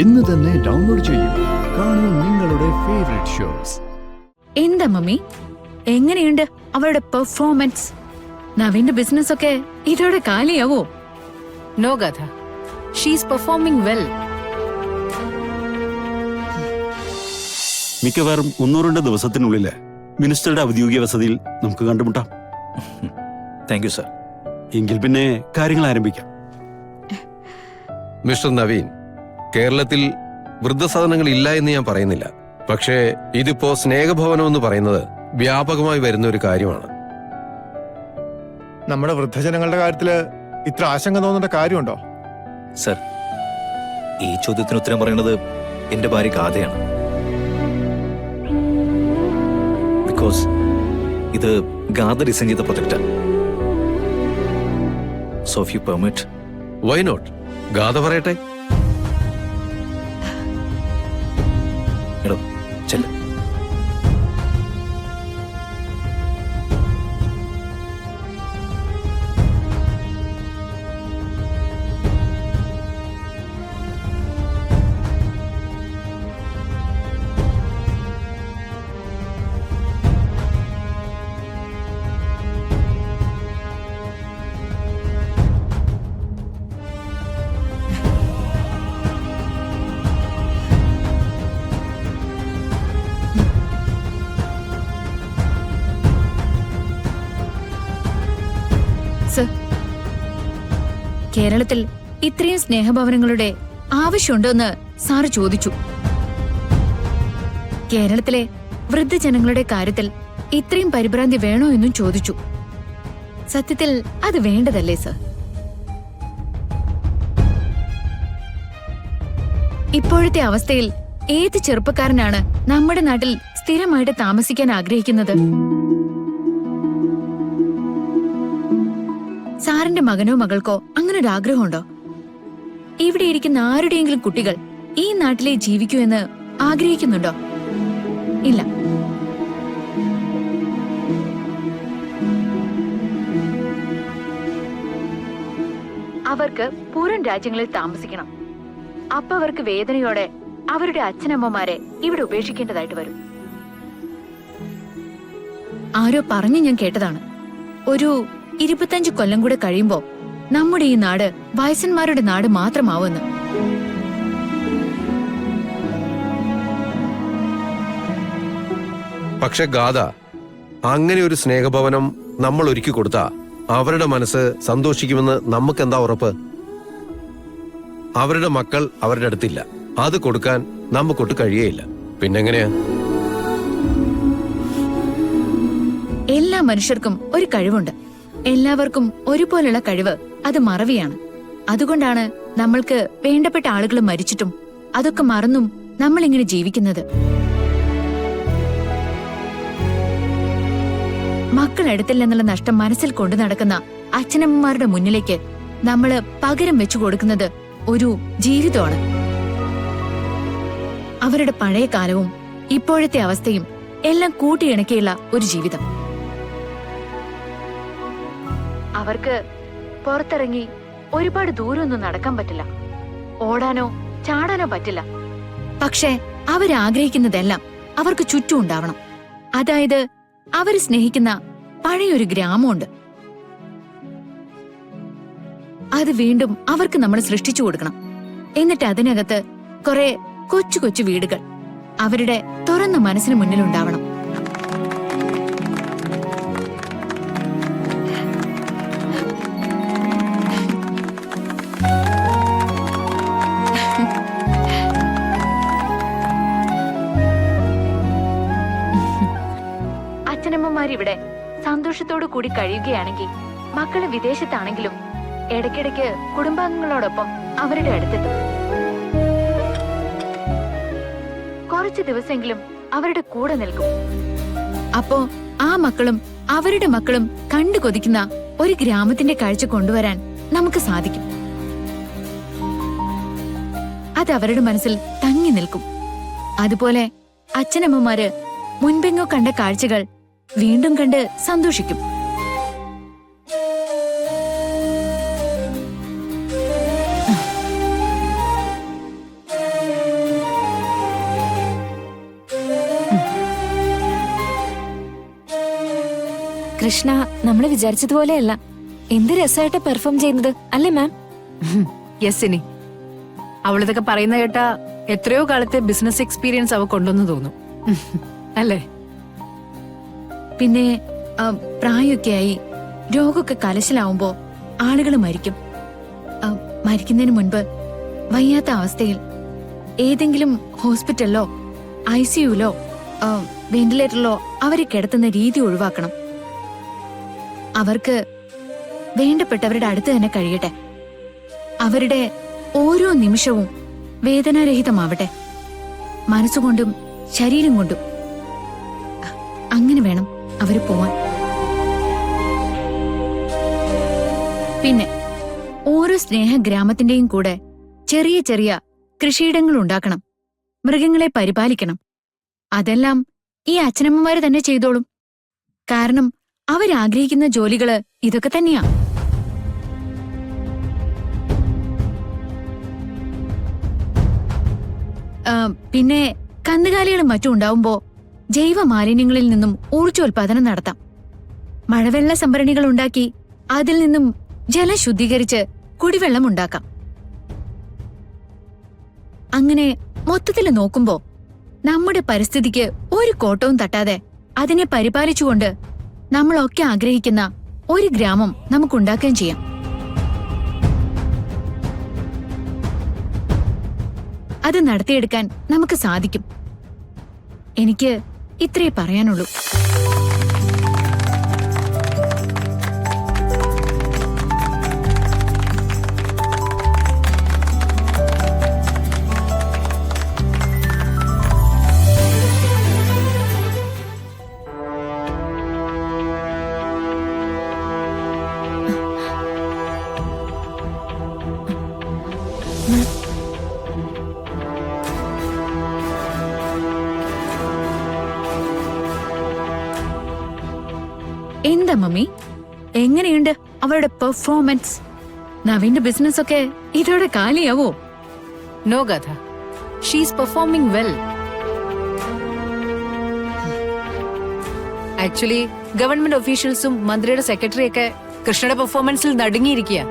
ഇന്ന് തന്നെ ഡൗൺലോഡ് ചെയ്യൂ. കാണൂ നിങ്ങളുടെ ഫേവറേറ്റ് ഷോസ്. എന്താ മമ്മി, എങ്ങനെയുണ്ട് അവളുടെ പെർഫോമൻസ്? നവീന്റെ ബിസിനസ് ഒക്കെ ഇതോടെ കാലിയാവോ? No Gatha, she's performing well. മിക്കവാറും 102 ദിവസത്തിനുള്ളിൽ മിനിസ്റ്ററുടെ ഔദ്യോഗിക വസതിയിൽ നമുക്ക് കണ്ടുമുട്ടാം. Thank you sir. എങ്കിൽ പിന്നെ കാര്യങ്ങൾ ആരംഭിക്കാം. മിസ്റ്റർ നവീൻ, കേരളത്തിൽ വൃദ്ധസദനങ്ങൾ ഇല്ല എന്ന് ഞാൻ പറയുന്നില്ല. പക്ഷേ ഇതിപ്പോ സ്നേഹഭവനം എന്ന് പറയുന്നത് വ്യാപകമായി വരുന്ന ഒരു കാര്യമാണ്. നമ്മുടെ വൃദ്ധജനങ്ങളുടെ കാര്യത്തില് ഇത്ര ആശങ്ക തോന്നേണ്ട കാര്യമുണ്ടോ? സർ, ഈ ചോദ്യത്തിന് ഉത്തരം പറയുന്നത് എന്റെ ഭാര്യ ഗാഥയാണ്. ബിക്കോസ് ഇത് ഗാഥ ഡിസൈൻ ചെയ്ത പ്രൊജക്റ്റാണ്. So if you permit. Why not? Gatha പറയട്ടെ. എടോ ചെല്ല. സർ, കേരളത്തിൽ ഇത്രയും സ്നേഹഭവനങ്ങളുടെ ആവശ്യമുണ്ടോന്ന് സാറ് ചോദിച്ചു. കേരളത്തിലെ വൃദ്ധജനങ്ങളുടെ കാര്യത്തിൽ ഇത്രയും പരിഭ്രാന്തി വേണോ എന്നും ചോദിച്ചു. സത്യത്തിൽ അത് വേണ്ടതല്ലേ സർ? ഇപ്പോഴത്തെ അവസ്ഥയിൽ ഏത് ചെറുപ്പക്കാരനാണ് നമ്മുടെ നാട്ടിൽ സ്ഥിരമായിട്ട് താമസിക്കാൻ ആഗ്രഹിക്കുന്നത്? സാറിന്റെ മകനോ മകൾക്കോ അങ്ങനൊരു ആഗ്രഹമുണ്ടോ? ഇവിടെ ഇരിക്കുന്ന ആരുടെയെങ്കിലും കുട്ടികൾ ഈ നാട്ടിലെ ജീവിക്കൂ എന്ന് ആഗ്രഹിക്കുന്നുണ്ടോ? ഇല്ല. അവർക്ക് പുറം രാജ്യങ്ങളിൽ താമസിക്കണം. അപ്പൊ അവർക്ക് വേദനയോടെ അവരുടെ അച്ഛനമ്മമാരെ ഇവിടെ ഉപേക്ഷിക്കേണ്ടതായിട്ട് വരും. ആരോ പറഞ്ഞു ഞാൻ കേട്ടതാണ്, ഒരു 25 കൊല്ലം കൂടെ കഴിയുമ്പോ നമ്മുടെ ഈ നാട് വയസ്സന്മാരുടെ നാട് മാത്രമാവുമെന്ന്. പക്ഷെ ഗാഥ, അങ്ങനെ ഒരു സ്നേഹഭവനം നമ്മൾ ഒരുക്കി കൊടുത്താ അവരുടെ മനസ്സ് സന്തോഷിക്കുമെന്ന് നമുക്കെന്താ ഉറപ്പ്? അവരുടെ മക്കൾ അവരുടെ അടുത്തില്ല. അത് കൊടുക്കാൻ നമുക്കൊട്ട് കഴിയേയില്ല. പിന്നെങ്ങനെയാ? എല്ലാ മനുഷ്യർക്കും ഒരു കഴിവുണ്ട്. എല്ലാവർക്കും ഒരുപോലുള്ള കഴിവ് അത് മറവിയാണ്. അതുകൊണ്ടാണ് നമ്മൾക്ക് വേണ്ടപ്പെട്ട ആളുകൾ മരിച്ചിട്ടും അതൊക്കെ മറന്നും നമ്മളിങ്ങനെ ജീവിക്കുന്നത്. മക്കൾ എടുത്തില്ലെന്നുള്ള നഷ്ടം മനസ്സിൽ കൊണ്ടു നടക്കുന്ന അച്ഛനമ്മമാരുടെ മുന്നിലേക്ക് നമ്മള് പകരം വെച്ചു കൊടുക്കുന്നത് ഒരു ജീവിതമാണ്. അവരുടെ പഴയ കാലവും ഇപ്പോഴത്തെ അവസ്ഥയും എല്ലാം കൂട്ടിയിണക്കിയുള്ള ഒരു ജീവിതം. അവർക്ക് പുറത്തിറങ്ങി ഒരുപാട് ദൂരമൊന്നും നടക്കാൻ പറ്റില്ല, ഓടാനോ ചാടാനോ പറ്റില്ല. പക്ഷെ അവരാഗ്രഹിക്കുന്നതെല്ലാം അവർക്ക് ചുറ്റും ഉണ്ടാവണം. അതായത് അവര് സ്നേഹിക്കുന്ന പഴയൊരു ഗ്രാമമുണ്ട്, അത് വീണ്ടും അവർക്ക് നമ്മൾ സൃഷ്ടിച്ചു കൊടുക്കണം. എന്നിട്ട് അതിനകത്ത് കുറെ കൊച്ചു കൊച്ചു വീടുകൾ അവരുടെ തുറന്ന മനസ്സിന് മുന്നിലുണ്ടാവണം. അച്ഛനമ്മമാരിവിടെ സന്തോഷത്തോടു കൂടി കഴിയുകയാണെങ്കിൽ മക്കള് വിദേശത്താണെങ്കിലും ഇടയ്ക്കിടയ്ക്ക് കുടുംബാംഗങ്ങളോടൊപ്പം അവരുടെ അടുത്തെത്തും. കുറച്ചു ദിവസമെങ്കിലും അവരുടെ കൂടെ നിൽക്കും. അപ്പോ ആ മക്കളും അവരുടെ മക്കളും കണ്ടു കൊതിക്കുന്ന ഒരു ഗ്രാമത്തിന്റെ കാഴ്ച കൊണ്ടുവരാൻ നമുക്ക് സാധിക്കും. അത് അവരുടെ മനസ്സിൽ തങ്ങി നിൽക്കും. അതുപോലെ അച്ഛനമ്മമാര് മുൻപെങ്ങോ കണ്ട കാഴ്ചകൾ വീണ്ടും കണ്ട് സന്തോഷിക്കും. കൃഷ്ണ നമ്മൾ വിചാരിച്ചതുപോലെയല്ല. എന്ത് രസമായിട്ട് പെർഫോം ചെയ്യുന്നത് അല്ലേ മാം? യെസിനി, അവളിതൊക്കെ പറയുന്ന കേട്ടാ എത്രയോ കാലത്തെ ബിസിനസ് എക്സ്പീരിയൻസ് അവക്കൊണ്ടെന്ന് തോന്നും. അല്ലേ? പിന്നെ പ്രായമൊക്കെ ആയി രോഗമൊക്കെ കലശലാവുമ്പോ ആളുകൾ മരിക്കും. മരിക്കുന്നതിന് മുൻപ് വയ്യാത്ത അവസ്ഥയിൽ ഏതെങ്കിലും ഹോസ്പിറ്റലിലോ ICUലോ വെന്റിലേറ്ററിലോ അവരെ കിടത്തുന്ന രീതി ഒഴിവാക്കണം. അവർക്ക് വേണ്ടപ്പെട്ടവരുടെ അടുത്ത് തന്നെ കഴിയട്ടെ. അവരുടെ ഓരോ നിമിഷവും വേദനാരഹിതമാവട്ടെ, മനസ്സുകൊണ്ടും ശരീരം കൊണ്ടും. അങ്ങനെ വേണം അവര് പോവാൻ. പിന്നെ ഓരോ സ്നേഹഗ്രാമത്തിന്റെയും കൂടെ ചെറിയ ചെറിയ കൃഷിയിടങ്ങൾ ഉണ്ടാക്കണം, മൃഗങ്ങളെ പരിപാലിക്കണം. അതെല്ലാം ഈ അച്ഛനമ്മമാര് തന്നെ ചെയ്തോളും. കാരണം അവരാഗ്രഹിക്കുന്ന ജോലികള് ഇതൊക്കെ തന്നെയാ. പിന്നെ കന്നുകാലികളും മറ്റും ഉണ്ടാവുമ്പോ ജൈവ മാലിന്യങ്ങളിൽ നിന്നും ഊർജ്ജോൽപാദനം നടത്താം. മഴവെള്ള സംഭരണികൾ ഉണ്ടാക്കി അതിൽ നിന്നും ജലം ശുദ്ധീകരിച്ച് കുടിവെള്ളം ഉണ്ടാക്കാം. അങ്ങനെ മൊത്തത്തിൽ നോക്കുമ്പോ നമ്മുടെ പരിസ്ഥിതിക്ക് ഒരു കോട്ടവും തട്ടാതെ അതിനെ പരിപാലിച്ചുകൊണ്ട് നമ്മളൊക്കെ ആഗ്രഹിക്കുന്ന ഒരു ഗ്രാമം നമുക്കുണ്ടാക്കുകയും ചെയ്യാം. അത് നടത്തിയെടുക്കാൻ നമുക്ക് സാധിക്കും. എനിക്ക് ഇത്രേ പറയാനുള്ളൂ. എന്താ മമ്മി, എങ്ങനെയുണ്ട് അവരുടെ പെർഫോമൻസ്? നവീന്റെ ബിസിനസ് ഒക്കെ ഇതോടെ കാലിയാവോ? No Gatha, she's performing well. Actually government ഒഫീഷ്യൽസും മന്ത്രിയുടെ സെക്രട്ടറിയൊക്കെ കൃഷ്ണയുടെ പെർഫോമൻസിൽ നടുങ്ങിയിരിക്കുക.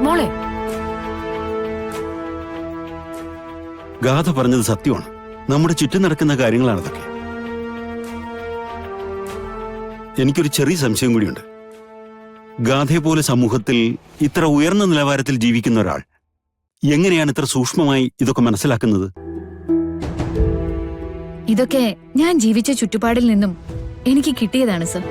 മോളെ, ഗാഥ പറഞ്ഞത് സത്യമാണ്. നമ്മുടെ ചുറ്റും നടക്കുന്ന കാര്യങ്ങളാണ് അതൊക്കെ. എനിക്കൊരു ചെറിയ സംശയം കൂടിയുണ്ട്. ഗാഥയെ പോലെ സമൂഹത്തിൽ ഇത്ര ഉയർന്ന നിലവാരത്തിൽ ജീവിക്കുന്ന ഒരാൾ എങ്ങനെയാണ് ഇത്ര സൂക്ഷ്മമായി ഇതൊക്കെ മനസ്സിലാക്കുന്നത്? ഇതൊക്കെ ഞാൻ ജീവിച്ച ചുറ്റുപാടിൽ നിന്നും എനിക്ക് കിട്ടിയതാണ് സർ.